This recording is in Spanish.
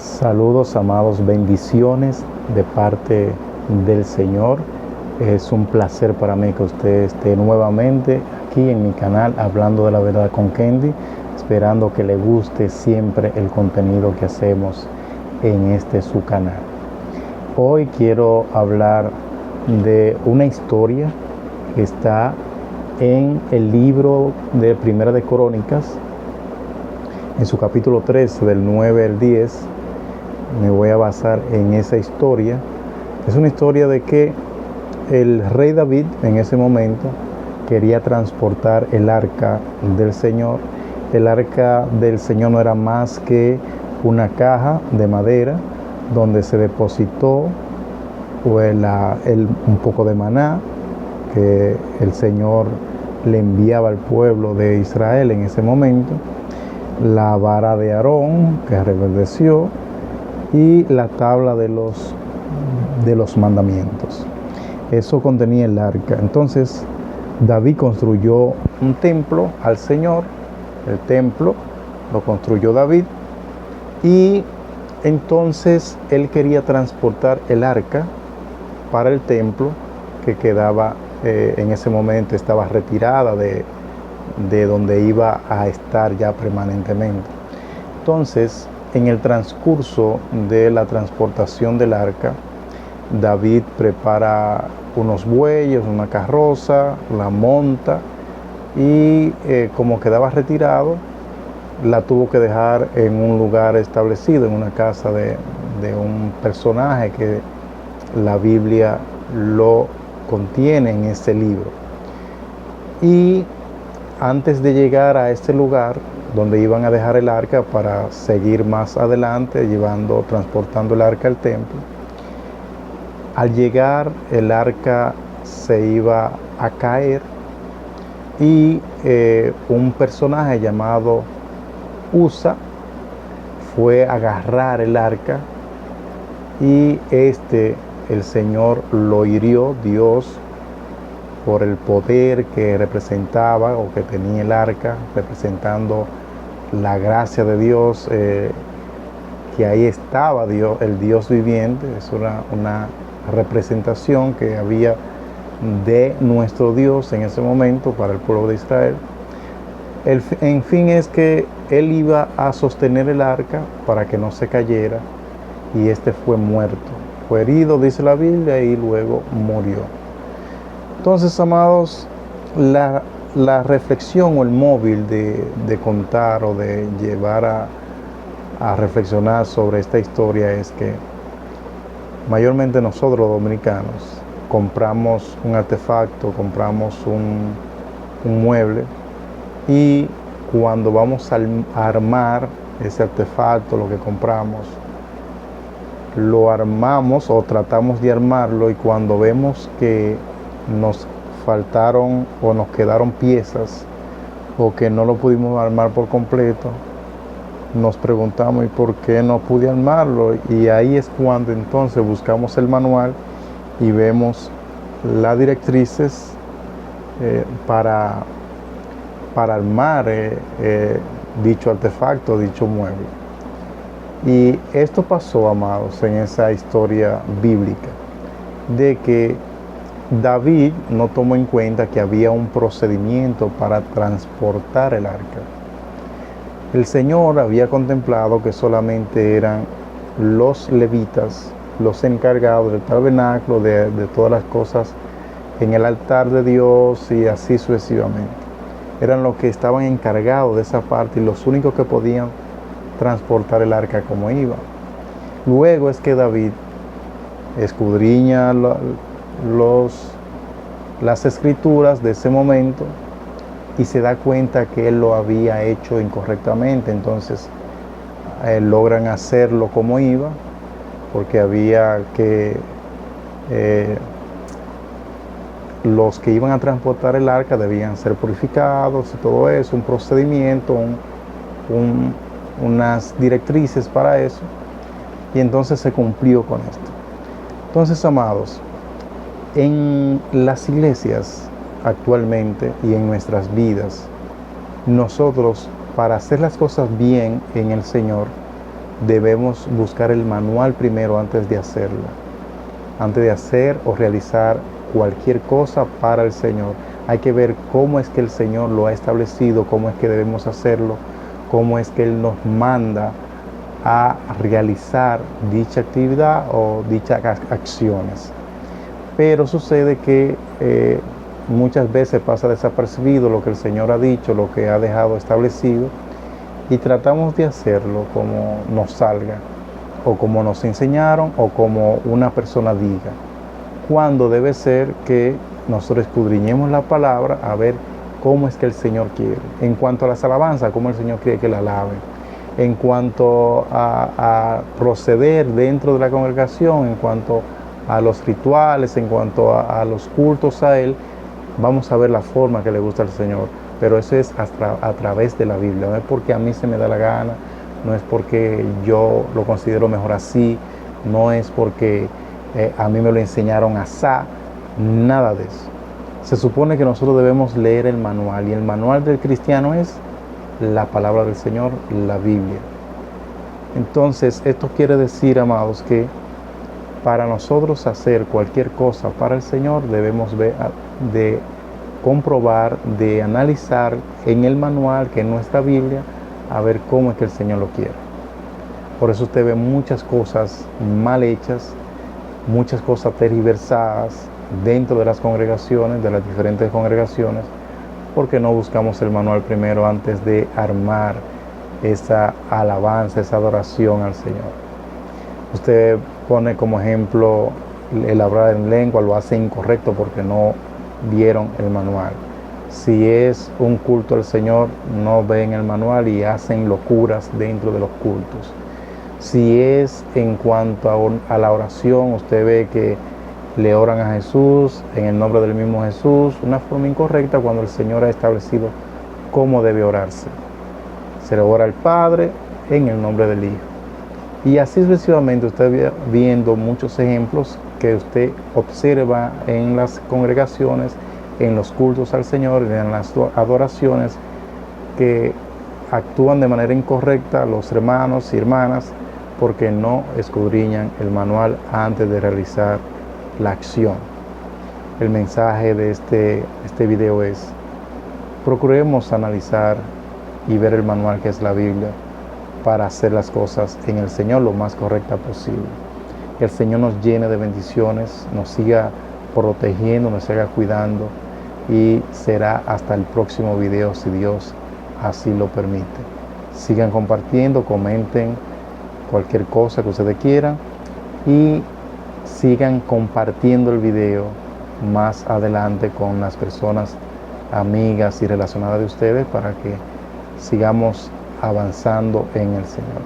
Saludos, amados, bendiciones de parte del Señor. Es un placer para mí que usted esté nuevamente aquí en mi canal hablando de la verdad con Kendi, esperando que le guste siempre el contenido que hacemos en este su canal. Hoy quiero hablar de una historia que está en el libro de Primera de Crónicas, en su capítulo 13, del 9 al 10. Me voy a basar en esa historia. Es una historia de que el rey David en ese momento quería transportar el arca del Señor. El arca del Señor no era más que una caja de madera donde se depositó un poco de maná que el Señor le enviaba al pueblo de Israel en ese momento, la vara de Aarón que reverdeció y la tabla de los mandamientos. Eso contenía el arca. Entonces David construyó un templo al Señor. El templo lo construyó David, y entonces él quería transportar el arca para el templo que quedaba en ese momento, estaba retirada de donde iba a estar ya permanentemente. Entonces, en el transcurso de la transportación del arca, David prepara unos bueyes, una carroza, la monta, y como quedaba retirado, la tuvo que dejar en un lugar establecido, en una casa de un personaje que la Biblia lo contiene en ese libro. Y antes de llegar a este lugar donde iban a dejar el arca para seguir más adelante transportando el arca al templo, al llegar el arca se iba a caer, y un personaje llamado Usa fue a agarrar el arca, y el Señor lo hirió, Dios, por el poder que representaba o que tenía el arca, representando la gracia de Dios, que ahí estaba Dios, el Dios viviente. Es una representación que había de nuestro Dios en ese momento para el pueblo de Israel. En fin, es que él iba a sostener el arca para que no se cayera, y fue muerto, fue herido, dice la Biblia, y luego murió. Entonces, amados, la reflexión o el móvil de contar o de llevar a reflexionar sobre esta historia es que mayormente nosotros los dominicanos compramos un artefacto, compramos un mueble, y cuando vamos a armar ese artefacto, lo que compramos, lo armamos o tratamos de armarlo, y cuando vemos que nos faltaron o nos quedaron piezas, o que no lo pudimos armar por completo, nos preguntamos: ¿y por qué no pude armarlo? Y ahí es cuando entonces buscamos el manual y vemos las directrices para armar dicho artefacto, dicho mueble. Y esto pasó, amados, en esa historia bíblica, de que David no tomó en cuenta que había un procedimiento para transportar el arca. El Señor había contemplado que solamente eran los levitas los encargados del tabernáculo, de todas las cosas en el altar de Dios, y así sucesivamente. Eran los que estaban encargados de esa parte, y los únicos que podían transportar el arca como iba. Luego es que David escudriña las escrituras de ese momento y se da cuenta que él lo había hecho incorrectamente. Entonces logran hacerlo como iba, porque había que los que iban a transportar el arca debían ser purificados y todo eso, un procedimiento, unas directrices para eso, y entonces se cumplió con esto. Entonces, amados, en las iglesias actualmente y en nuestras vidas, nosotros, para hacer las cosas bien en el Señor, debemos buscar el manual primero antes de hacerlo, antes de hacer o realizar cualquier cosa para el Señor. Hay que ver cómo es que el Señor lo ha establecido, cómo es que debemos hacerlo, cómo es que Él nos manda a realizar dicha actividad o dichas acciones. Pero sucede que muchas veces pasa desapercibido lo que el Señor ha dicho, lo que ha dejado establecido, y tratamos de hacerlo como nos salga, o como nos enseñaron, o como una persona diga, cuando debe ser que nosotros escudriñemos la palabra a ver cómo es que el Señor quiere. En cuanto a las alabanzas, cómo el Señor quiere que la alaben. En cuanto a proceder dentro de la congregación, en cuanto a los rituales, en cuanto a los cultos a Él, vamos a ver la forma que le gusta al Señor. Pero eso es a través de la Biblia. No es porque a mí se me da la gana, no es porque yo lo considero mejor así, no es porque a mí me lo enseñaron así, nada de eso. Se supone que nosotros debemos leer el manual, y el manual del cristiano es la palabra del Señor, la Biblia. Entonces, esto quiere decir, amados, que para nosotros hacer cualquier cosa para el Señor debemos de comprobar, de analizar en el manual, que es nuestra Biblia, a ver cómo es que el Señor lo quiere. Por eso usted ve muchas cosas mal hechas, muchas cosas tergiversadas dentro de las congregaciones, de las diferentes congregaciones, porque no buscamos el manual primero antes de armar esa alabanza, esa adoración al Señor. Usted pone como ejemplo el hablar en lengua, lo hace incorrecto porque no vieron el manual. Si es un culto al Señor, no ven el manual y hacen locuras dentro de los cultos. Si es en cuanto a la oración, usted ve que le oran a Jesús, en el nombre del mismo Jesús, una forma incorrecta cuando el Señor ha establecido cómo debe orarse. Se le ora al Padre en el nombre del Hijo. Y así sucesivamente, usted viendo muchos ejemplos que usted observa en las congregaciones, en los cultos al Señor, en las adoraciones, que actúan de manera incorrecta los hermanos y hermanas porque no escudriñan el manual antes de realizar la acción. El mensaje de este video es: procuremos analizar y ver el manual que es la Biblia para hacer las cosas en el Señor lo más correcta posible. Que el Señor nos llene de bendiciones, nos siga protegiendo, nos siga cuidando, y será hasta el próximo video si Dios así lo permite. Sigan compartiendo, comenten cualquier cosa que ustedes quieran y sigan compartiendo el video más adelante con las personas amigas y relacionadas de ustedes para que sigamos avanzando en el Señor.